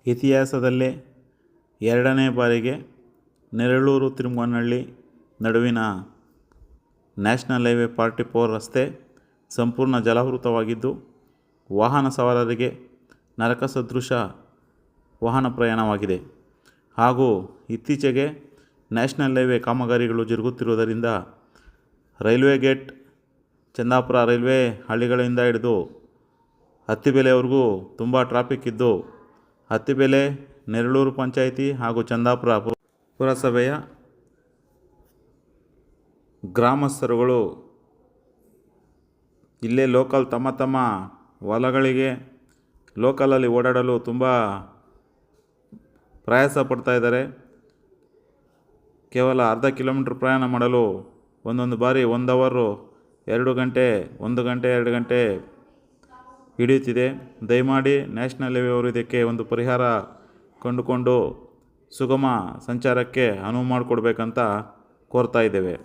ಇತಿಹಾಸದಲ್ಲೇ ಎರಡನೇ ಬಾರಿಗೆ ನೆರಳೂರು ತಿರುಮನಹಳ್ಳಿ ನಡುವಿನ ನ್ಯಾಷನಲ್ ಹೈವೇ 44 ರಸ್ತೆ ಸಂಪೂರ್ಣ ಜಲಾವೃತವಾಗಿದ್ದು ವಾಹನ ಸವಾರರಿಗೆ ನರಕ ಸದೃಶ ವಾಹನ ಪ್ರಯಾಣವಾಗಿದೆ. ಹಾಗೂ ಇತ್ತೀಚೆಗೆ ನ್ಯಾಷನಲ್ ಹೈವೇ ಕಾಮಗಾರಿಗಳು ಜರುಗುತ್ತಿರುವುದರಿಂದ ರೈಲ್ವೆ ಗೇಟ್, ಚಂದಾಪುರ ರೈಲ್ವೆ ಹಳ್ಳಿಗಳಿಂದ ಹಿಡಿದು ಅತ್ತಿಬೆಲೆವರೆಗೂ ತುಂಬ ಟ್ರಾಫಿಕ್ ಇದ್ದು, ಅತ್ತಿಬೆಲೆ, ನೆರಳೂರು ಪಂಚಾಯಿತಿ ಹಾಗೂ ಚಂದಾಪುರ ಪುರಸಭೆಯ ಗ್ರಾಮಸ್ಥರುಗಳು ಇಲ್ಲೇ ಲೋಕಲ್ ತಮ್ಮ ತಮ್ಮ ಹೊಲಗಳಿಗೆ ಲೋಕಲಲ್ಲಿ ಓಡಾಡಲು ತುಂಬ ಪ್ರಯಾಸ ಪಡ್ತಾ ಇದ್ದಾರೆ. ಕೇವಲ ಅರ್ಧ ಕಿಲೋಮೀಟ್ರ್ ಪ್ರಯಾಣ ಮಾಡಲು ಒಂದೊಂದು ಬಾರಿ 1 ಅವರು 2 ಗಂಟೆ 1 ಗಂಟೆ 2 ಗಂಟೆ ಹಿಡಿಯುತ್ತಿದೆ. ದಯಮಾಡಿ ನ್ಯಾಷನಲ್ ಹೈವೇ ಅವರು ಇದಕ್ಕೆ ಒಂದು ಪರಿಹಾರ ಕಂಡುಕೊಂಡು ಸುಗಮ ಸಂಚಾರಕ್ಕೆ ಅನುವು ಮಾಡಿಕೊಡ್ಬೇಕಂತ ಕೋರ್ತಾ ಇದ್ದೇವೆ.